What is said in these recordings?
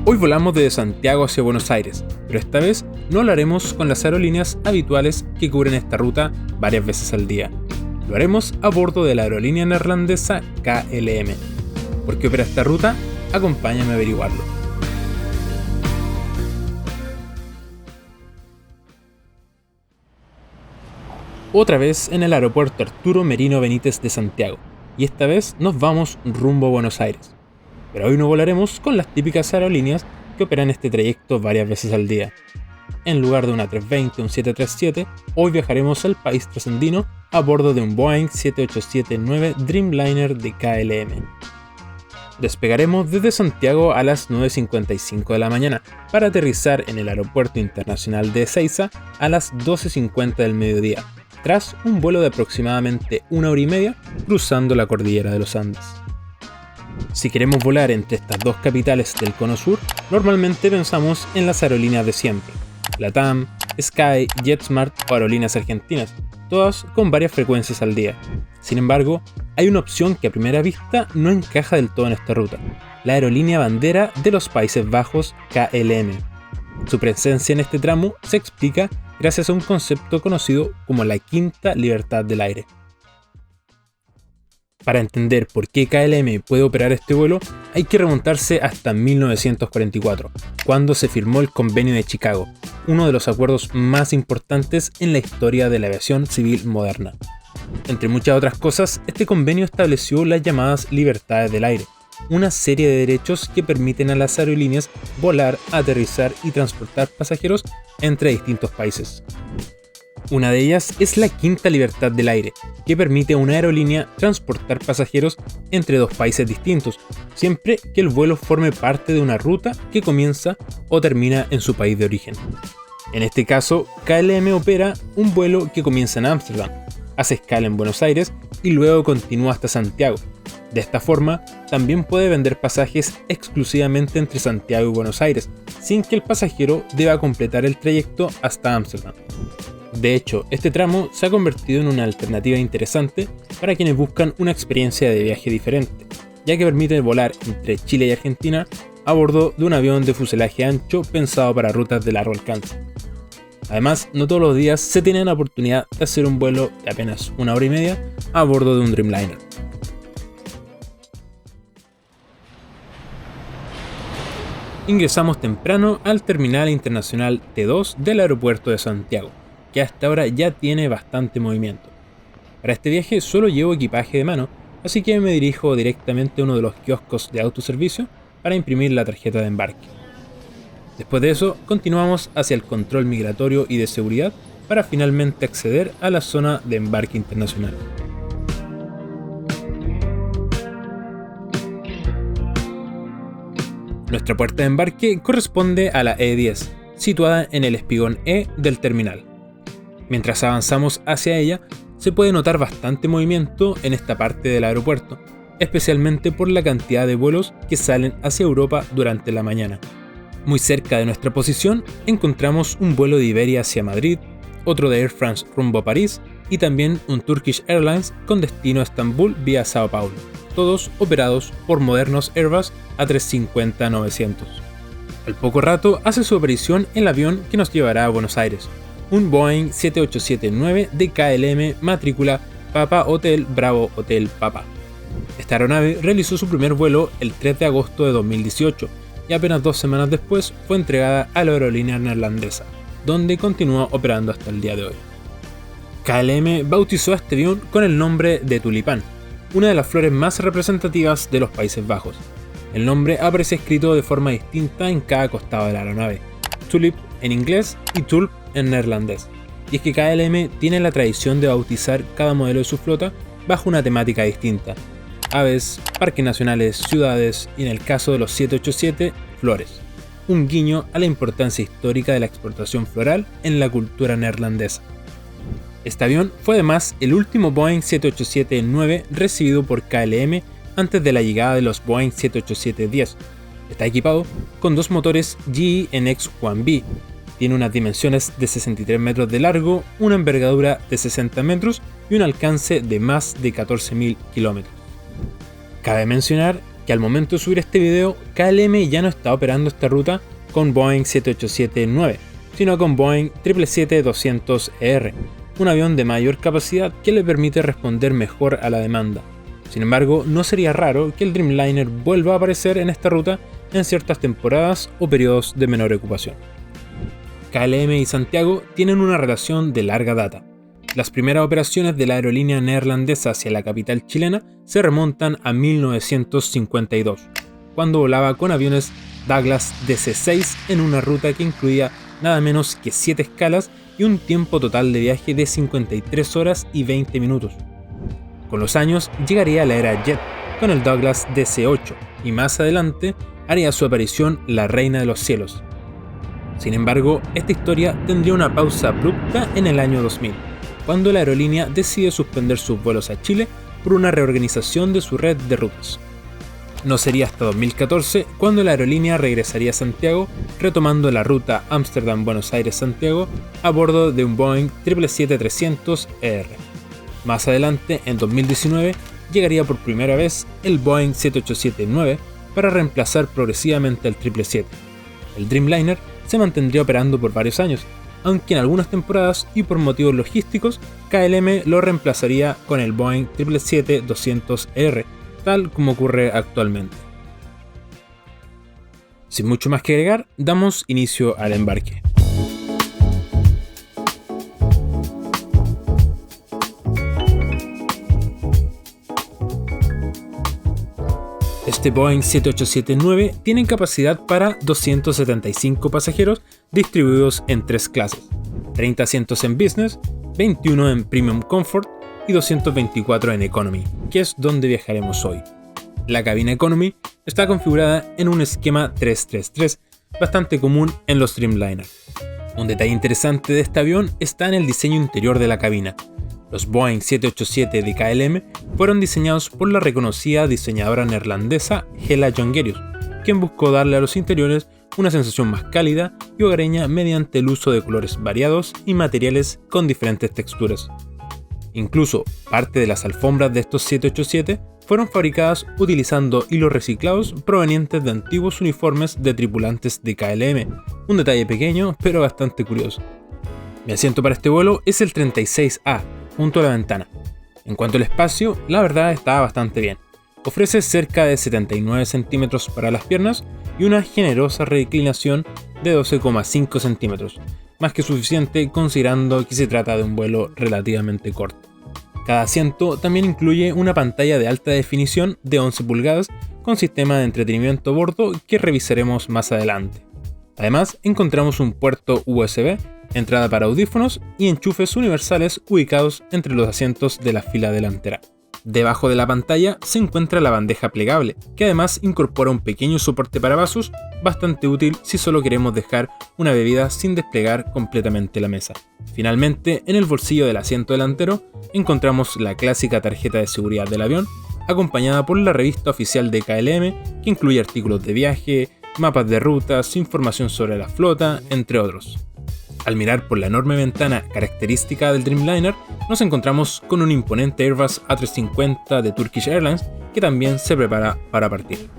Hoy volamos desde Santiago hacia Buenos Aires, pero esta vez no lo haremos con las aerolíneas habituales que cubren esta ruta varias veces al día. Lo haremos a bordo de la aerolínea neerlandesa KLM. ¿Por qué opera esta ruta? Acompáñame a averiguarlo. Otra vez en el aeropuerto Arturo Merino Benítez de Santiago, y esta vez nos vamos rumbo a Buenos Aires. Pero hoy no volaremos con las típicas aerolíneas que operan este trayecto varias veces al día. En lugar de una 320 o un 737, hoy viajaremos al país trasandino a bordo de un Boeing 787-9 Dreamliner de KLM. Despegaremos desde Santiago a las 9:55 de la mañana para aterrizar en el Aeropuerto Internacional de Ezeiza a las 12:50 del mediodía, tras un vuelo de aproximadamente 1 hora y media cruzando la cordillera de los Andes. Si queremos volar entre estas dos capitales del Cono Sur, normalmente pensamos en las aerolíneas de siempre, LATAM, Sky, JetSmart o aerolíneas argentinas, todas con varias frecuencias al día. Sin embargo, hay una opción que a primera vista no encaja del todo en esta ruta, la aerolínea bandera de los Países Bajos KLM. Su presencia en este tramo se explica gracias a un concepto conocido como la quinta libertad del aire. Para entender por qué KLM puede operar este vuelo, hay que remontarse hasta 1944, cuando se firmó el Convenio de Chicago, uno de los acuerdos más importantes en la historia de la aviación civil moderna. Entre muchas otras cosas, este convenio estableció las llamadas libertades del aire, una serie de derechos que permiten a las aerolíneas volar, aterrizar y transportar pasajeros entre distintos países. Una de ellas es la quinta libertad del aire, que permite a una aerolínea transportar pasajeros entre dos países distintos, siempre que el vuelo forme parte de una ruta que comienza o termina en su país de origen. En este caso, KLM opera un vuelo que comienza en Ámsterdam, hace escala en Buenos Aires y luego continúa hasta Santiago. De esta forma, también puede vender pasajes exclusivamente entre Santiago y Buenos Aires, sin que el pasajero deba completar el trayecto hasta Ámsterdam. De hecho, este tramo se ha convertido en una alternativa interesante para quienes buscan una experiencia de viaje diferente, ya que permite volar entre Chile y Argentina a bordo de un avión de fuselaje ancho pensado para rutas de largo alcance. Además, no todos los días se tiene la oportunidad de hacer un vuelo de apenas 1 hora y media a bordo de un Dreamliner. Ingresamos temprano al Terminal Internacional T2 del Aeropuerto de Santiago, que hasta ahora ya tiene bastante movimiento. Para este viaje solo llevo equipaje de mano, así que me dirijo directamente a uno de los kioscos de autoservicio para imprimir la tarjeta de embarque. Después de eso, continuamos hacia el control migratorio y de seguridad para finalmente acceder a la zona de embarque internacional. Nuestra puerta de embarque corresponde a la E10, situada en el espigón E del terminal. Mientras avanzamos hacia ella, se puede notar bastante movimiento en esta parte del aeropuerto, especialmente por la cantidad de vuelos que salen hacia Europa durante la mañana. Muy cerca de nuestra posición encontramos un vuelo de Iberia hacia Madrid, otro de Air France rumbo a París y también un Turkish Airlines con destino a Estambul vía Sao Paulo, todos operados por modernos Airbus A350-900. Al poco rato hace su aparición el avión que nos llevará a Buenos Aires, un Boeing 787-9 de KLM matrícula Papa Hotel Bravo Hotel Papa. Esta aeronave realizó su primer vuelo el 3 de agosto de 2018 y apenas 2 semanas después fue entregada a la aerolínea neerlandesa, donde continúa operando hasta el día de hoy. KLM bautizó a este avión con el nombre de tulipán, una de las flores más representativas de los Países Bajos. El nombre aparece escrito de forma distinta en cada costado de la aeronave, tulip en inglés y tulp en neerlandés. Y es que KLM tiene la tradición de bautizar cada modelo de su flota bajo una temática distinta: aves, parques nacionales, ciudades y en el caso de los 787, flores. Un guiño a la importancia histórica de la exportación floral en la cultura neerlandesa. Este avión fue además el último Boeing 787-9 recibido por KLM antes de la llegada de los Boeing 787-10. Está equipado con 2 motores GE NX-1B, tiene unas dimensiones de 63 metros de largo, una envergadura de 60 metros y un alcance de más de 14.000 kilómetros. Cabe mencionar que al momento de subir este video, KLM ya no está operando esta ruta con Boeing 787-9, sino con Boeing 777-200ER, un avión de mayor capacidad que le permite responder mejor a la demanda. Sin embargo, no sería raro que el Dreamliner vuelva a aparecer en esta ruta en ciertas temporadas o periodos de menor ocupación. KLM y Santiago tienen una relación de larga data. Las primeras operaciones de la aerolínea neerlandesa hacia la capital chilena se remontan a 1952, cuando volaba con aviones Douglas DC-6 en una ruta que incluía nada menos que 7 escalas y un tiempo total de viaje de 53 horas y 20 minutos. Con los años llegaría la era Jet con el Douglas DC-8 y más adelante haría su aparición la Reina de los Cielos. Sin embargo, esta historia tendría una pausa abrupta en el año 2000, cuando la aerolínea decide suspender sus vuelos a Chile por una reorganización de su red de rutas. No sería hasta 2014 cuando la aerolínea regresaría a Santiago, retomando la ruta Ámsterdam-Buenos Aires-Santiago a bordo de un Boeing 777-300ER. Más adelante, en 2019, llegaría por primera vez el Boeing 787-9 para reemplazar progresivamente al 777. El Dreamliner se mantendría operando por varios años, aunque en algunas temporadas y por motivos logísticos, KLM lo reemplazaría con el Boeing 777-200ER, tal como ocurre actualmente. Sin mucho más que agregar, damos inicio al embarque. Este Boeing 787-9 tiene capacidad para 275 pasajeros distribuidos en 3 clases, 30 asientos en Business, 21 en Premium Comfort y 224 en Economy, que es donde viajaremos hoy. La cabina Economy está configurada en un esquema 333, bastante común en los Dreamliner. Un detalle interesante de este avión está en el diseño interior de la cabina. Los Boeing 787 de KLM fueron diseñados por la reconocida diseñadora neerlandesa Hella Jongerius, quien buscó darle a los interiores una sensación más cálida y hogareña mediante el uso de colores variados y materiales con diferentes texturas. Incluso parte de las alfombras de estos 787 fueron fabricadas utilizando hilos reciclados provenientes de antiguos uniformes de tripulantes de KLM, un detalle pequeño pero bastante curioso. Mi asiento para este vuelo es el 36A, junto a la ventana. En cuanto al espacio, la verdad está bastante bien. Ofrece cerca de 79 centímetros para las piernas y una generosa reclinación de 12,5 centímetros, más que suficiente considerando que se trata de un vuelo relativamente corto. Cada asiento también incluye una pantalla de alta definición de 11 pulgadas con sistema de entretenimiento a bordo que revisaremos más adelante. Además, encontramos un puerto USB, entrada para audífonos y enchufes universales ubicados entre los asientos de la fila delantera. Debajo de la pantalla se encuentra la bandeja plegable, que además incorpora un pequeño soporte para vasos, bastante útil si solo queremos dejar una bebida sin desplegar completamente la mesa. Finalmente, en el bolsillo del asiento delantero encontramos la clásica tarjeta de seguridad del avión, acompañada por la revista oficial de KLM, que incluye artículos de viaje, mapas de rutas, información sobre la flota, entre otros. Al mirar por la enorme ventana característica del Dreamliner, nos encontramos con un imponente Airbus A350 de Turkish Airlines que también se prepara para partir.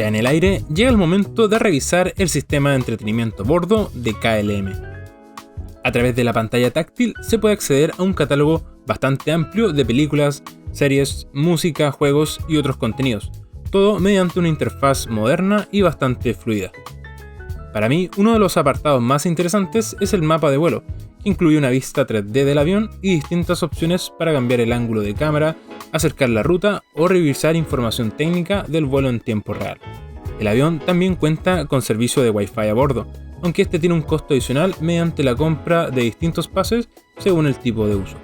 Ya en el aire, llega el momento de revisar el sistema de entretenimiento a bordo de KLM. A través de la pantalla táctil se puede acceder a un catálogo bastante amplio de películas, series, música, juegos y otros contenidos, todo mediante una interfaz moderna y bastante fluida. Para mí, uno de los apartados más interesantes es el mapa de vuelo, que incluye una vista 3D del avión y distintas opciones para cambiar el ángulo de cámara, acercar la ruta o revisar información técnica del vuelo en tiempo real. El avión también cuenta con servicio de Wi-Fi a bordo, aunque este tiene un costo adicional mediante la compra de distintos pases según el tipo de uso.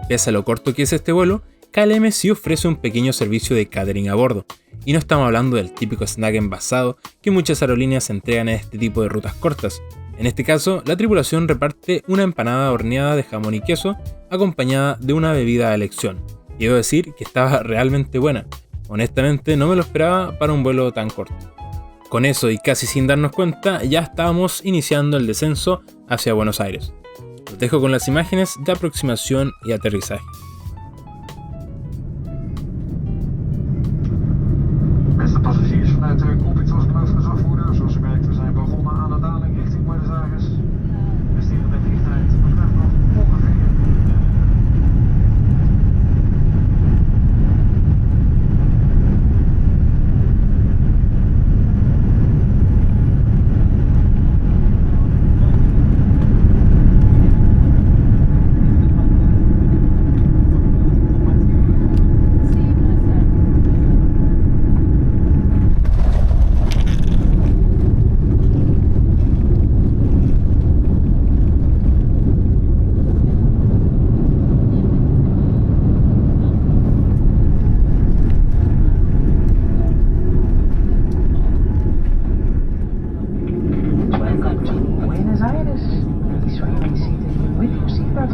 Pese a lo corto que es este vuelo, KLM sí ofrece un pequeño servicio de catering a bordo, y no estamos hablando del típico snack envasado que muchas aerolíneas entregan en este tipo de rutas cortas. En este caso, la tripulación reparte una empanada horneada de jamón y queso acompañada de una bebida a elección, y debo decir que estaba realmente buena. Honestamente no me lo esperaba para un vuelo tan corto. Con eso y casi sin darnos cuenta, ya estábamos iniciando el descenso hacia Buenos Aires. Los dejo con las imágenes de aproximación y aterrizaje. Beste passagiers vanuit de cockpit zoals beloofd gezorgd worden. Zoals u merkt, we zijn begonnen aan de daling richting Buenos Aires. We steren met vliegtijd betreft nog ongeveer.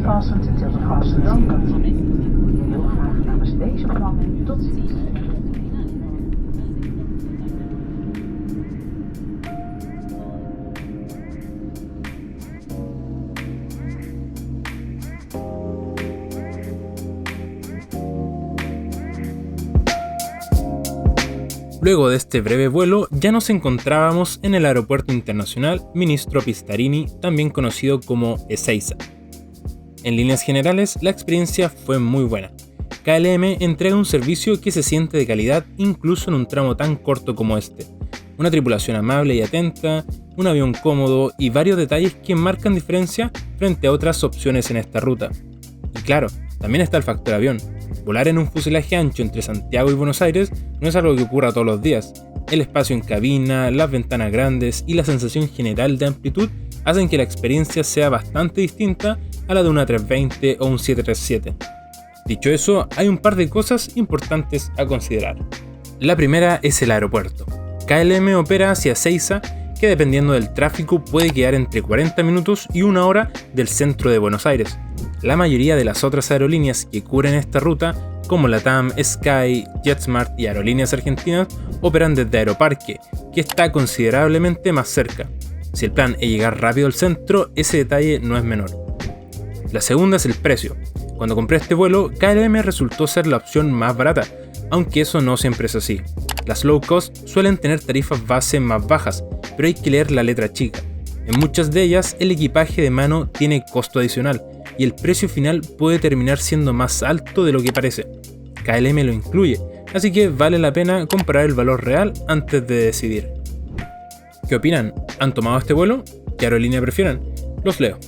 Fastened until the fasten donker. Heel graag namens deze bemanning tot ziens. Luego de este breve vuelo, ya nos encontrábamos en el Aeropuerto Internacional Ministro Pistarini, también conocido como Ezeiza. En líneas generales, la experiencia fue muy buena. KLM entrega un servicio que se siente de calidad incluso en un tramo tan corto como este. Una tripulación amable y atenta, un avión cómodo y varios detalles que marcan diferencia frente a otras opciones en esta ruta. Y claro, también está el factor avión. Volar en un fuselaje ancho entre Santiago y Buenos Aires no es algo que ocurra todos los días. El espacio en cabina, las ventanas grandes y la sensación general de amplitud hacen que la experiencia sea bastante distinta a la de una 320 o un 737. Dicho eso, hay un par de cosas importantes a considerar. La primera es el aeropuerto. KLM opera hacia Ezeiza, que dependiendo del tráfico puede quedar entre 40 minutos y una hora del centro de Buenos Aires. La mayoría de las otras aerolíneas que cubren esta ruta, como LATAM, Sky, JetSmart y Aerolíneas Argentinas, operan desde Aeroparque, que está considerablemente más cerca. Si el plan es llegar rápido al centro, ese detalle no es menor. La segunda es el precio. Cuando compré este vuelo, KLM resultó ser la opción más barata, aunque eso no siempre es así. Las low cost suelen tener tarifas base más bajas, pero hay que leer la letra chica. En muchas de ellas, el equipaje de mano tiene costo adicional, y el precio final puede terminar siendo más alto de lo que parece. KLM lo incluye, así que vale la pena comparar el valor real antes de decidir. ¿Qué opinan? ¿Han tomado este vuelo? ¿Qué aerolínea prefieren? Los leo.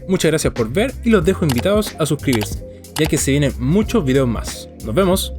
Muchas gracias por ver y los dejo invitados a suscribirse, ya que se vienen muchos videos más. ¡Nos vemos!